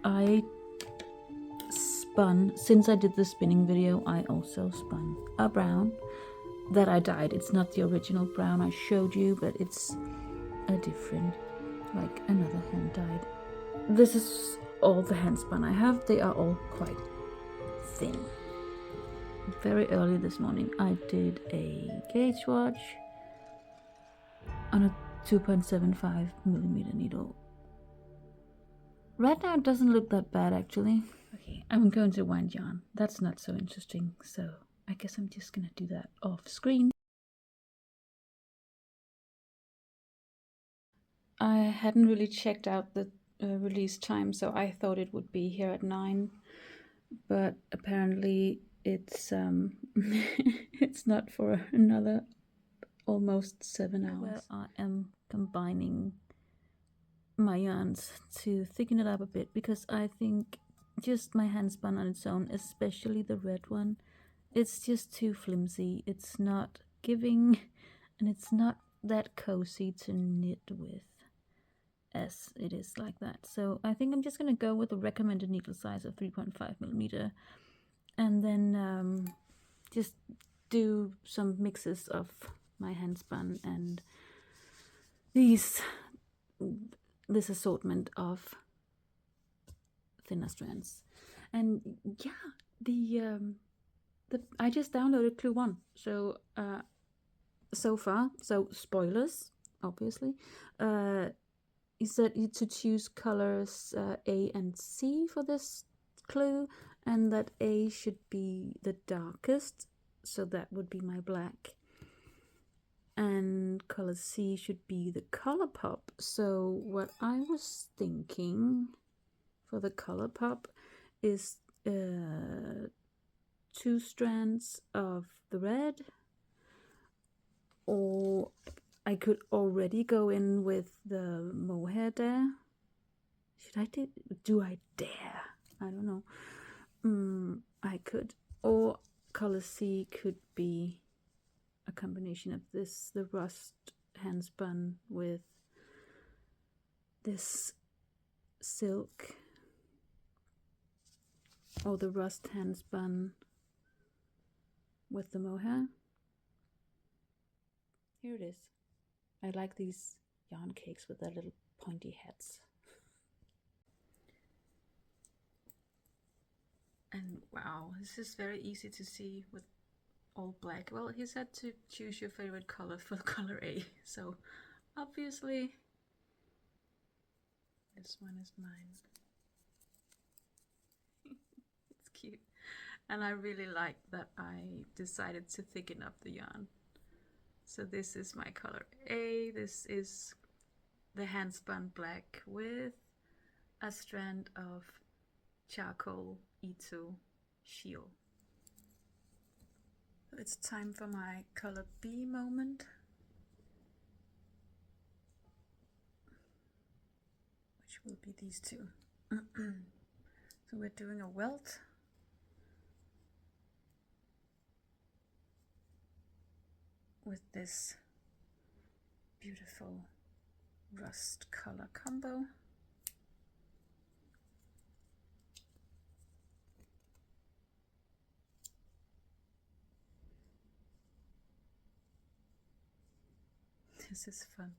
I spun, since I did the spinning video, I also spun a brown that I dyed. It's not the original brown I showed you, but it's a different, like another hand dyed. This is all the hand spun I have. They are all quite thin. Very early this morning I did a gauge watch on a 2.75 millimeter needle. Right now it doesn't look that bad actually. Okay, I'm going to wind yarn. That's not so interesting, so I guess I'm just gonna do that off screen. I hadn't really checked out the release time, so I thought it would be here at 9, but apparently it's it's not for another almost 7 hours. Where I am combining my yarns to thicken it up a bit, because I think just my hand spun on its own, especially the red one, it's just too flimsy. It's not giving, and it's not that cozy to knit with as it is like that. So I think I'm just going to go with the recommended needle size of 3.5 millimeter, and then just do some mixes of my hand spun and this assortment of thinner strands. And yeah, I just downloaded Clue 1, so so far, so spoilers obviously, is that you to choose colors A and C for this clue, and that A should be the darkest, so that would be my black, and color C should be the color pop. So what I was thinking for the color pop is 2 strands of the red, or I could already go in with the mohair there. Should I do I dare? I don't know. I could, or color C could be a combination of this, the rust hand spun with this silk, or the rust hand spun with the mohair. Here it is. I like these yarn cakes with their little pointy heads. And wow, this is very easy to see with all black. Well, he said to choose your favorite color for color A, so obviously this one is mine. It's cute. And I really like that I decided to thicken up the yarn. So this is my color A. This is the hand spun black with a strand of charcoal Ito Shield. So it's time for my color B moment. Which will be these two. So we're doing a welt. With this beautiful rust color combo. This is fun.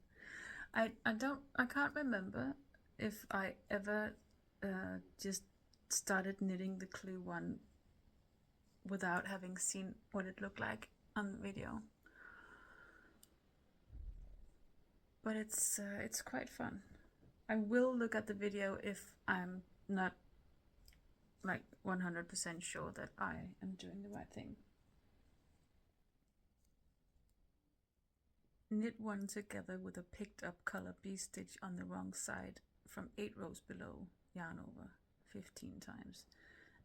I can't remember if I ever just started knitting the Clue 1 without having seen what it looked like on the video. But it's quite fun. I will look at the video if I'm not like 100% sure that I am doing the right thing. Knit 1 together with a picked up color B stitch on the wrong side from 8 rows below, yarn over 15 times.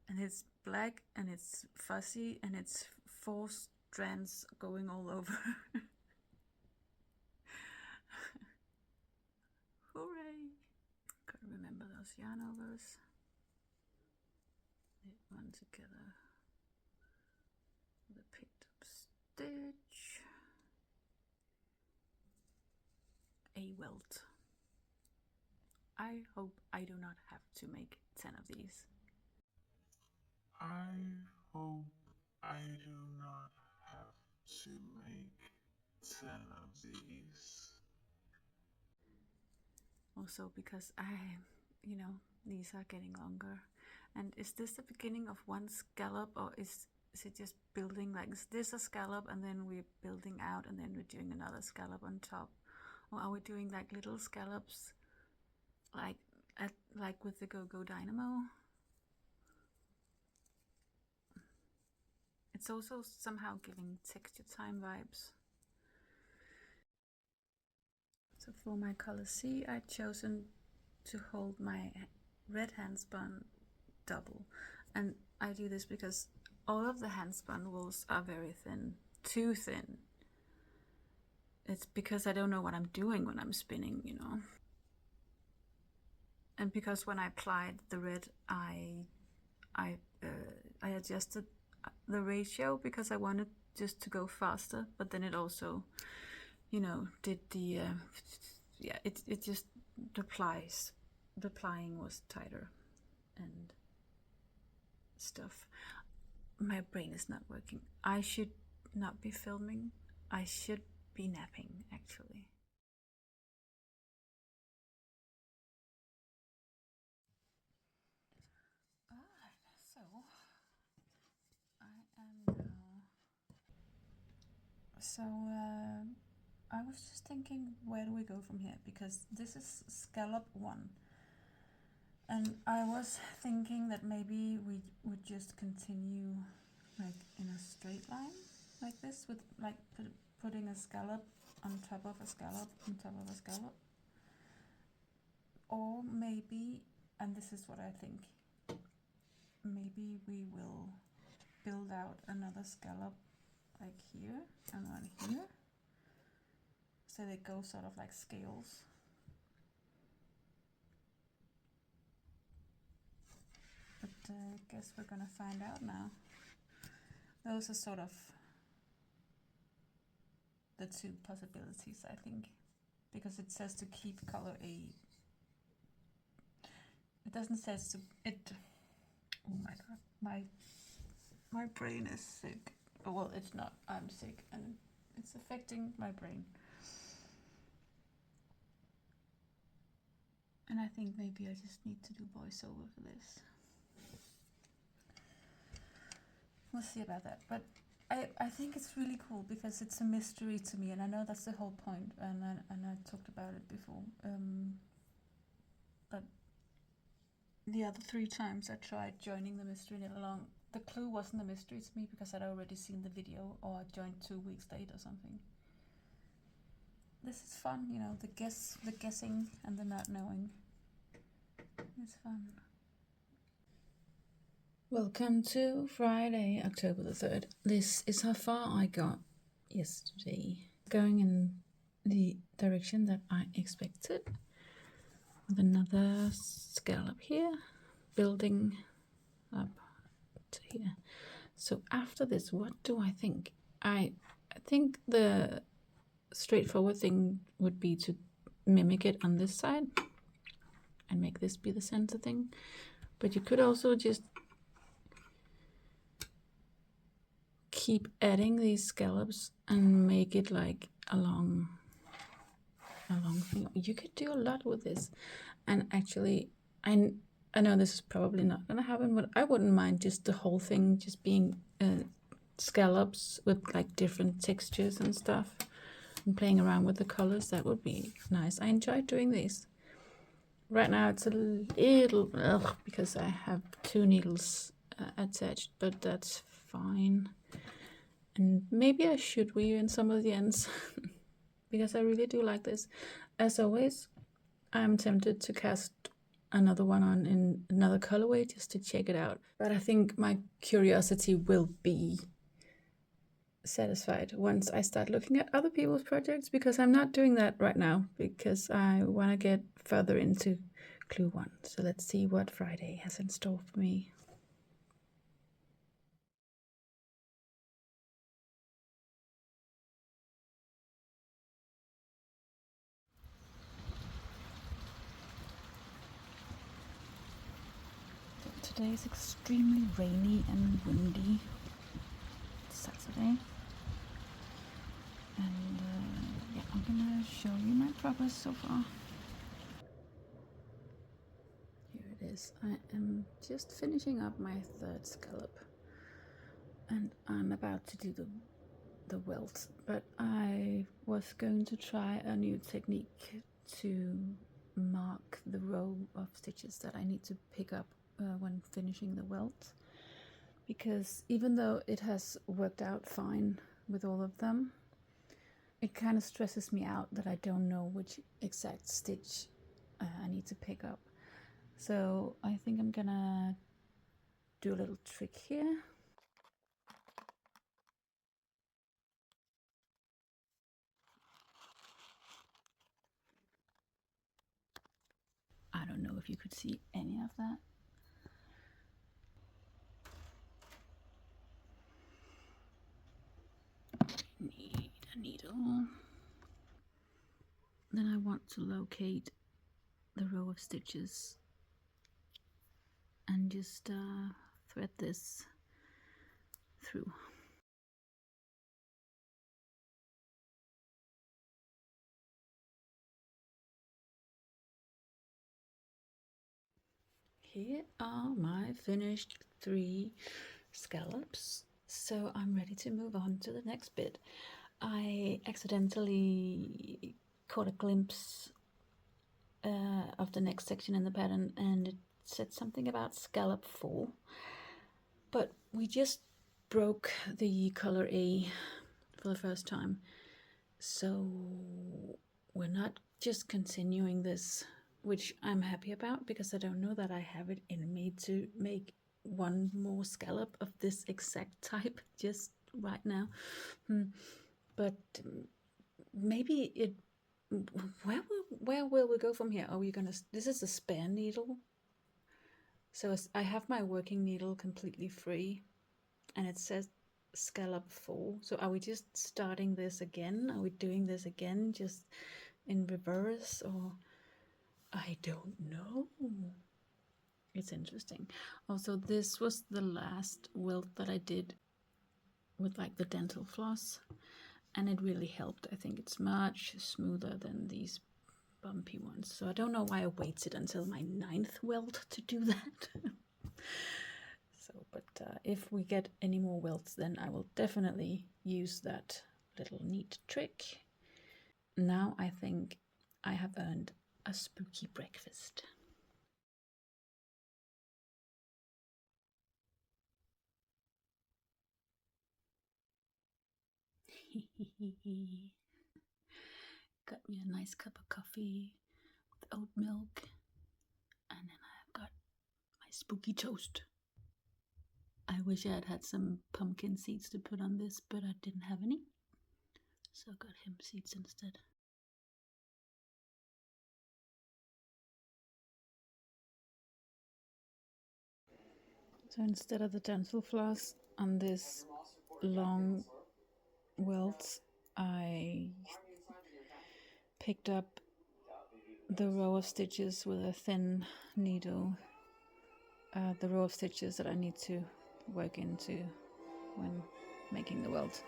And it's black and it's fuzzy and it's 4 strands going all over. Hooray! Gotta remember those yarn overs. Knit 1 together with a picked up stitch. A welt. I hope I do not have to make 10 of these. I hope I do not have to make 10 of these. Also because these are getting longer. And is this the beginning of one scallop, or is it just building? Like, is this a scallop and then we're building out and then we're doing another scallop on top? Or are we doing like little scallops like with the Go-Go Dynamo? It's also somehow giving texture time vibes. So for my color C, I've chosen to hold my red handspun double. And I do this because all of the handspun wools are very thin, too thin. It's because I don't know what I'm doing when I'm spinning, And because when I applied the red, I adjusted the ratio because I wanted just to go faster, but then it also, did the it just the plying was tighter and stuff. My brain is not working. I should not be filming. I should be napping, actually. So I am now. So I was just thinking, where do we go from here? Because this is scallop 1. And I was thinking that maybe we would just continue like in a straight line like this, with like putting a scallop on top of a scallop on top of a scallop. Or maybe, and this is what I think, maybe we will build out another scallop like here and one here, so they go sort of like scales. But I guess we're gonna find out now. Those are sort of the two possibilities, I think, because it says to keep color A. It doesn't say to it. Oh my god, my brain is sick. Oh, well, it's not. I'm sick, and it's affecting my brain. And I think maybe I just need to do voiceover for this. We'll see about that. But I think it's really cool because it's a mystery to me, and I know that's the whole point, and I talked about it before. But the other 3 times I tried joining the mystery along, the clue wasn't a mystery to me because I'd already seen the video, or I joined 2 weeks late or something. This is fun, the guessing and the not knowing. It's fun. Welcome to Friday, October the 3rd. This is how far I got yesterday. Going in the direction that I expected, with another scallop here, building up to here. So after this, what do I think? I think the straightforward thing would be to mimic it on this side and make this be the center thing. But you could also just keep adding these scallops and make it like a long thing. You could do a lot with this. And actually, I know this is probably not gonna happen, but I wouldn't mind just the whole thing just being scallops with like different textures and stuff, and playing around with the colors. That would be nice. I enjoy doing these. Right now it's a little because I have 2 needles attached, but that's fine. And maybe I should weave in some of the ends because I really do like this. As always, I'm tempted to cast another one on in another colorway just to check it out. But I think my curiosity will be satisfied once I start looking at other people's projects, because I'm not doing that right now because I want to get further into Clue 1. So let's see what Friday has in store for me. Today is extremely rainy and windy. It's Saturday. And yeah, I'm gonna show you my progress so far. Here it is. I am just finishing up my third scallop. And I'm about to do the welt. But I was going to try a new technique to mark the row of stitches that I need to pick up when finishing the welt, because even though it has worked out fine with all of them, it kind of stresses me out that I don't know which exact stitch I need to pick up. So I think I'm gonna do a little trick here. I don't know if you could see any of that. Need a needle. Then I want to locate the row of stitches and just thread this through. Here are my finished 3 scallops, so I'm ready to move on to the next bit. I accidentally caught a glimpse of the next section in the pattern, and it said something about scallop 4, but we just broke the color A for the first time, so we're not just continuing this, which I'm happy about, because I don't know that I have it in me to make one more scallop of this exact type just right now. But maybe it, where will we go from here? Are we gonna, this is a spare needle, so I have my working needle completely free, and it says scallop 4. So are we just starting this again? Are we doing this again, just in reverse, or I don't know. It's interesting. Also, this was the last welt that I did with like the dental floss, and it really helped. I think it's much smoother than these bumpy ones. So I don't know why I waited until my 9th welt to do that. So, but if we get any more welts, then I will definitely use that little neat trick. Now I think I have earned a spooky breakfast. Got me a nice cup of coffee with oat milk, and then I've got my spooky toast. I wish I had had some pumpkin seeds to put on this, but I didn't have any, so I got hemp seeds instead. So instead of the dental floss on this long welt, I picked up the row of stitches with a thin needle, the row of stitches that I need to work into when making the welt.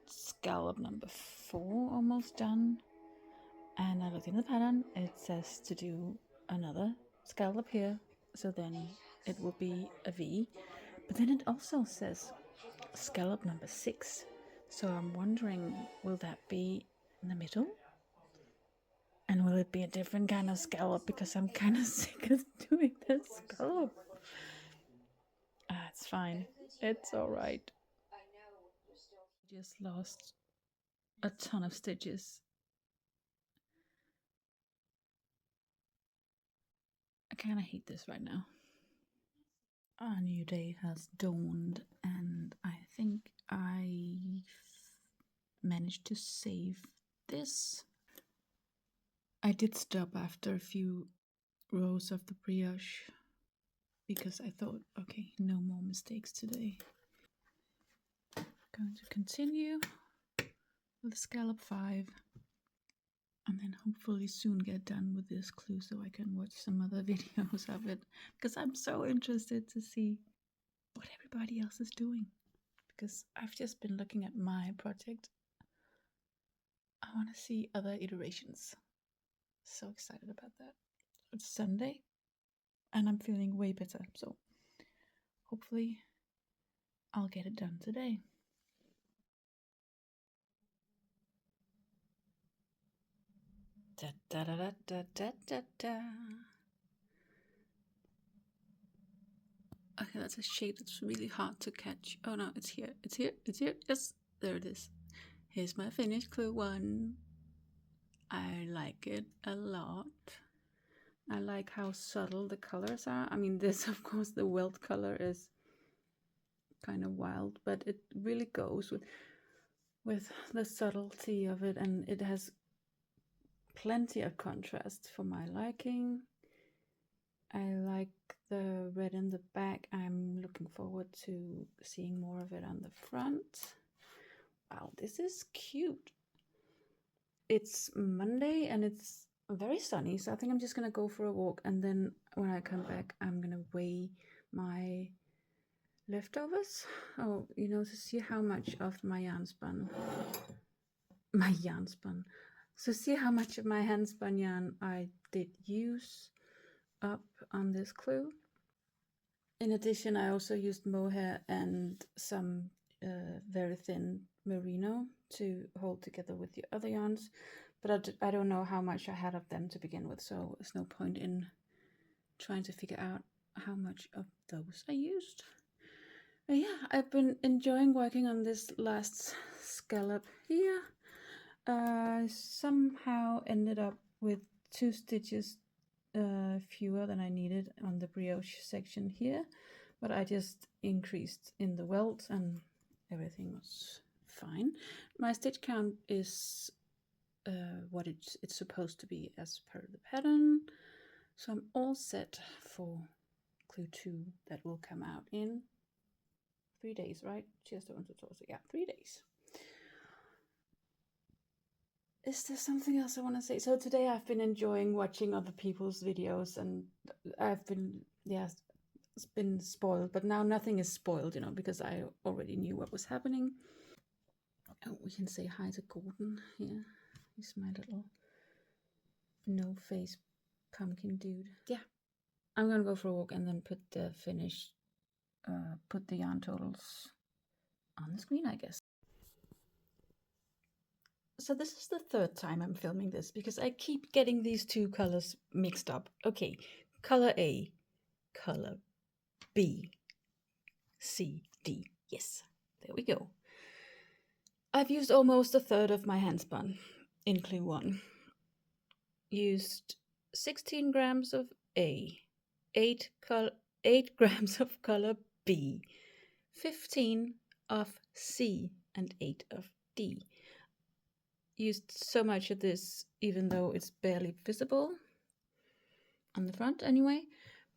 Scallop number 4 almost done, and I looked in the pattern. It says to do another scallop here, so then it will be a V, but then it also says scallop number 6, so I'm wondering, will that be in the middle, and will it be a different kind of scallop, because I'm kind of sick of doing this scallop. It's fine, it's all right. Just lost a ton of stitches. I kind of hate this right now. A new day has dawned, and I think I managed to save this. I did stop after a few rows of the brioche because I thought, okay, no more mistakes today. Going to continue with scallop 5, And then hopefully soon get done with this clue so I can watch some other videos of it. Because I'm so interested to see what everybody else is doing. Because I've just been looking at my project. I want to see other iterations. So excited about that. It's Sunday and I'm feeling way better. So hopefully I'll get it done today. Da, da, da, da, da, da, da. Okay, that's a shade that's really hard to catch. Oh no, it's here. It's here. It's here. Yes, there it is. Here's my finished clue 1. I like it a lot. I like how subtle the colors are. I mean, this, of course, the welt color is kind of wild, but it really goes with the subtlety of it, and it has plenty of contrast for my liking. I like the red in the back. I'm looking forward to seeing more of it on the front. Wow, this is cute. It's Monday and it's very sunny, so I think I'm just gonna go for a walk, and then when I come back I'm gonna weigh my leftovers. Oh, to see how much of my yarn spun. So see how much of my hand spun yarn I did use up on this clue. In addition, I also used mohair and some very thin merino to hold together with the other yarns, but I don't know how much I had of them to begin with, so there's no point in trying to figure out how much of those I used. But yeah, I've been enjoying working on this last scallop here. I somehow ended up with 2 stitches fewer than I needed on the brioche section here, but I just increased in the welt and everything was fine. My stitch count is what it's supposed to be as per the pattern, so I'm all set for clue 2 that will come out in 3 days, right? Just on to torso. Yeah, 3 days. Is there something else I want to say? So today I've been enjoying watching other people's videos, and I've been, it's been spoiled, but now nothing is spoiled, because I already knew what was happening. Oh, we can say hi to Gordon here. He's my little no-face pumpkin dude. Yeah, I'm gonna go for a walk and then put the put the yarn totals on the screen, I guess. So this is the 3rd time I'm filming this because I keep getting these 2 colors mixed up. Okay, color A, color B, C, D. Yes, there we go. I've used almost 1/3 of my handspun in clue 1. Used 16 grams of A, 8 grams of color B, 15 of C, and 8 of D. Used so much of this even though it's barely visible on the front anyway,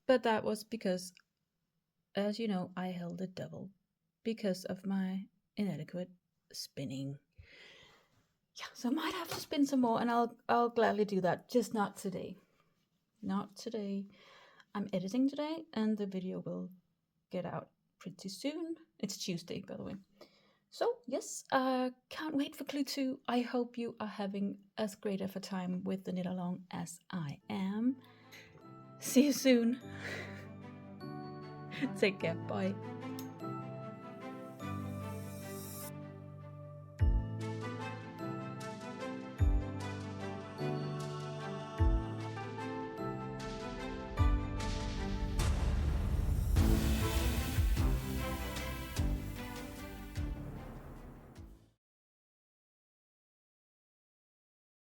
but that was because, as you know, I held it double because of my inadequate spinning. Yeah, so I might have to spin some more, and I'll gladly do that, just not today. Not today. I'm editing today and the video will get out pretty soon. It's Tuesday, by the way. So yes, can't wait for clue 2. I hope you are having as great of a time with the knit along as I am. See you soon. Take care. Bye.